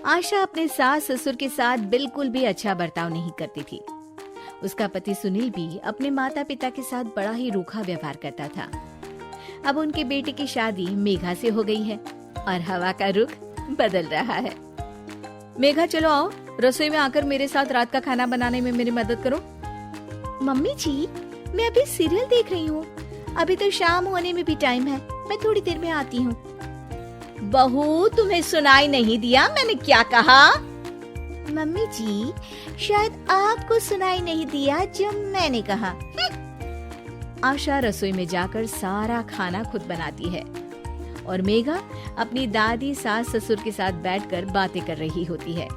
आशा अपने सास ससुर के साथ बिल्कुल भी अच्छा बर्ताव नहीं करती थी। उसका पति सुनील भी अपने माता पिता के साथ बड़ा ही रूखा व्यवहार करता था। अब उनके बेटे की शादी मेघा से हो गई है और हवा का रुख बदल रहा है। मेघा चलो आओ, रसोई में आकर मेरे साथ रात का खाना बनाने में मेरी मदद करो। मम्मी जी, मैं अभी सीरियल देख रही हूँ, अभी तो शाम होने में भी टाइम है, मैं थोड़ी देर में आती हूँ। बहू, तुम्हें सुनाई नहीं दिया मैंने क्या कहा? मम्मी जी, शायद आपको सुनाई नहीं दिया जो मैंने कहा। आशा रसोई में जाकर सारा खाना खुद बनाती है और मेघा अपनी दादी सास ससुर के साथ बैठकर बातें कर रही होती है।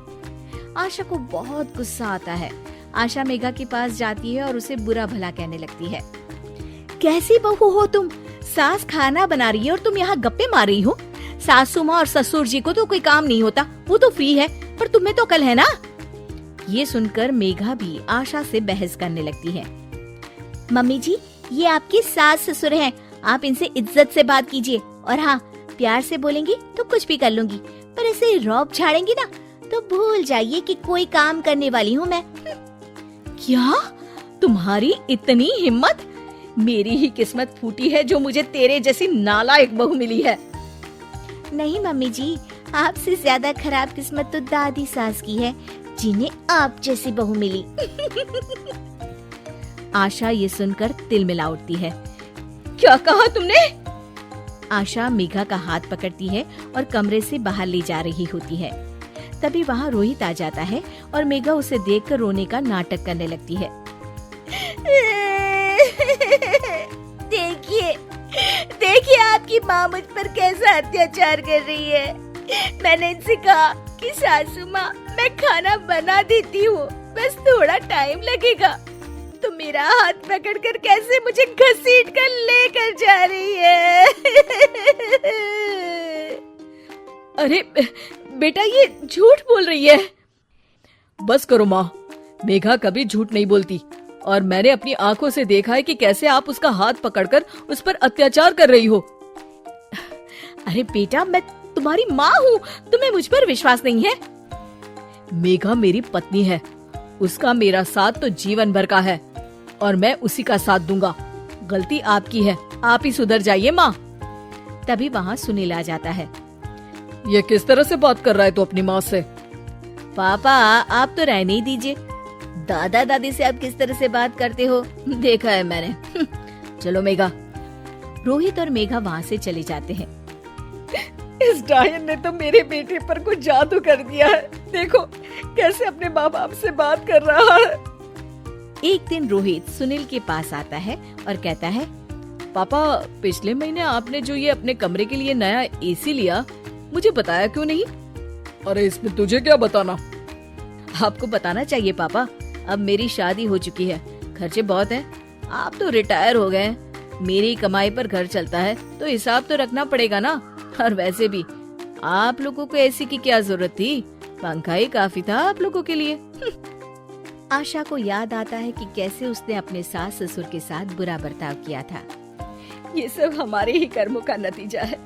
आशा को बहुत गुस्सा आता है। आशा मेघा के पास जाती है और उसे बुरा भला कहने लगती है। कैसी बहू हो तुम? सास खाना बना रही है और तुम यहाँ गप्पे मार रही हो। सासू माँ और ससुर जी को तो कोई काम नहीं होता, वो तो फ्री है, पर तुम्हें तो अकल है ना? ये सुनकर मेघा भी आशा से बहस करने लगती है। मम्मी जी, ये आपकी सास ससुर हैं, आप इनसे इज्जत से बात कीजिए और हाँ, प्यार से बोलेंगी तो कुछ भी कर लूंगी, पर ऐसे रौब झाड़ेंगी ना तो भूल जाइए कि कोई काम करने वाली हूँ मैं। क्या? तुम्हारी इतनी हिम्मत? मेरी ही किस्मत फूटी है जो मुझे तेरे जैसी नालायक बहू मिली है। नहीं मम्मी जी, आपसे ज्यादा खराब किस्मत तो दादी सास की है जिन्हें आप जैसी बहू मिली। आशा ये सुनकर तिलमिला उठती है। क्या कहा तुमने? आशा मेघा का हाथ पकड़ती है और कमरे से बाहर ले जा रही होती है। तभी वहाँ रोहित आ जाता है और मेघा उसे देखकर रोने का नाटक करने लगती है। देखिए, देखिए आपकी माँ मुझ पर कैसा अत्याचार कर रही है। मैंने इनसे कहा कि सासू माँ, मैं खाना बना देती हूँ, बस थोड़ा टाइम लगेगा, तो मेरा हाथ पकड़कर कैसे मुझे घसीट कर लेकर जा रही है। अरे बेटा, ये झूठ बोल रही है। बस करो माँ, मेघा कभी झूठ नहीं बोलती और मैंने अपनी आंखों से देखा है कि कैसे आप उसका हाथ पकड़कर उस पर अत्याचार कर रही हो। अरे बेटा, मैं तुम्हारी माँ हूँ, तुम्हें मुझ पर विश्वास नहीं है? मेघा मेरी पत्नी है, उसका मेरा साथ तो जीवन भर का है और मैं उसी का साथ दूंगा। गलती आपकी है, आप ही सुधर जाइए माँ। तभी वहाँ सुनील आ जाता है। ये किस तरह से बात कर रहा है तू अपनी माँ से? पापा, आप तो रहने ही दीजिए, दादा दादी से आप किस तरह से बात करते हो देखा है मैंने। चलो मेघा। रोहित और मेघा वहाँ से चले जाते हैं। इस डायन ने तो मेरे बेटे पर कुछ जादू कर दिया है, देखो कैसे अपने माँ बाप से बात कर रहा है। एक दिन रोहित सुनील के पास आता है और कहता है, पापा, पिछले महीने आपने जो ये अपने कमरे के लिए नया एसी लिया, मुझे बताया क्यों नहीं? अरे इसमें तुझे क्या बताना? आपको बताना चाहिए पापा, अब मेरी शादी हो चुकी है, खर्चे बहुत हैं, आप तो रिटायर हो गए, मेरी कमाई पर घर चलता है, तो हिसाब तो रखना पड़ेगा ना। और वैसे भी आप लोगों को एसी की क्या जरूरत थी, पंखा ही काफी था आप लोगों के लिए। आशा को याद आता है कि कैसे उसने अपने सास ससुर के साथ बुरा बर्ताव किया था। ये सब हमारे ही कर्मों का नतीजा है।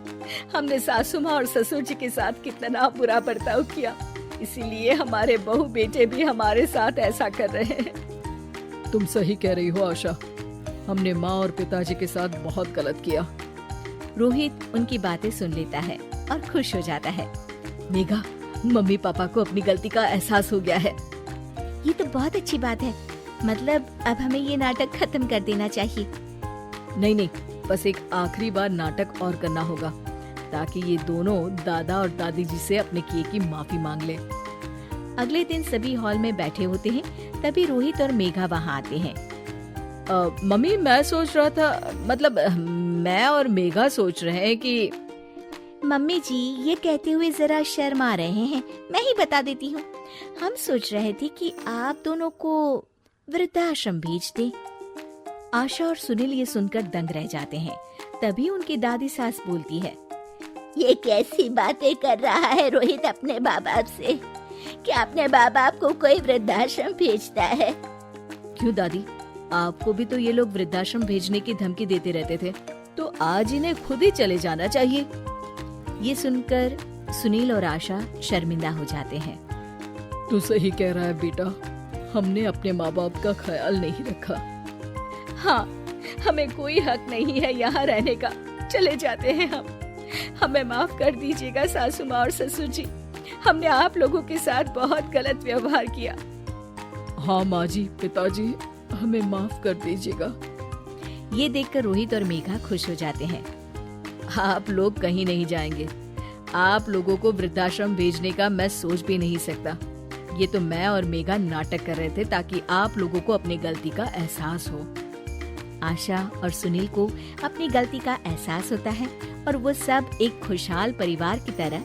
हमने सासू माँ और ससुर जी के साथ कितना बुरा बर्ताव किया, इसीलिए हमारे बहू बेटे भी हमारे साथ ऐसा कर रहे हैं। तुम सही कह रही हो आशा, हमने माँ और पिताजी के साथ बहुत गलत किया। रोहित उनकी बातें सुन लेता है और खुश हो जाता है। मेघा, मम्मी पापा को अपनी गलती का एहसास हो गया है। ये तो बहुत अच्छी बात है, मतलब अब हमें ये नाटक खत्म कर देना चाहिए। नहीं, बस एक आखिरी बार नाटक और करना होगा, ताकि ये दोनों दादा और दादी जी से अपने किए की माफी मांग ले। अगले दिन सभी हॉल में बैठे होते हैं, तभी रोहित और मेघा वहाँ आते हैं। मम्मी, मैं सोच रहा था, मतलब मैं और मेघा सोच रहे हैं कि। मम्मी जी, ये कहते हुए जरा शर्मा रहे हैं, मैं ही बता देती हूँ। हम सोच रहे थे कि आप दोनों को वृद्धाश्रम भेज दें। आशा और सुनील ये सुनकर दंग रह जाते हैं। तभी उनकी दादी सास बोलती है, ये कैसी बातें कर रहा है रोहित अपने माँ बाप से, कि अपने माँ बाप को कोई वृद्धाश्रम भेजता है। क्यों दादी, आपको भी तो ये लोग वृद्धाश्रम भेजने की धमकी देते रहते थे, तो आज इन्हें खुद ही चले जाना चाहिए। ये सुनकर सुनील और आशा शर्मिंदा हो जाते हैं। तू सही कह रहा है बेटा, हमने अपने माँ बाप का ख्याल नहीं रखा। हाँ, हमें कोई हक नहीं है यहाँ रहने का, चले जाते हैं हम। हमें माफ कर दीजिएगा सासू माँ और ससुर जी, हमने आप लोगों के साथ बहुत गलत व्यवहार किया। हाँ माँ जी, पिताजी, हमें माफ कर दीजिएगा। ये देखकर रोहित और मेघा खुश हो जाते हैं। आप लोग कहीं नहीं जाएंगे। आप लोगों को वृद्धाश्रम भेजने का मैं सोच भी नहीं सकता। ये तो मैं और मेघा नाटक कर रहे थे ताकि आप लोगों को अपनी गलती का एहसास हो। आशा और सुनील को अपनी गलती का एहसास होता है और वो सब एक खुशहाल परिवार की तरह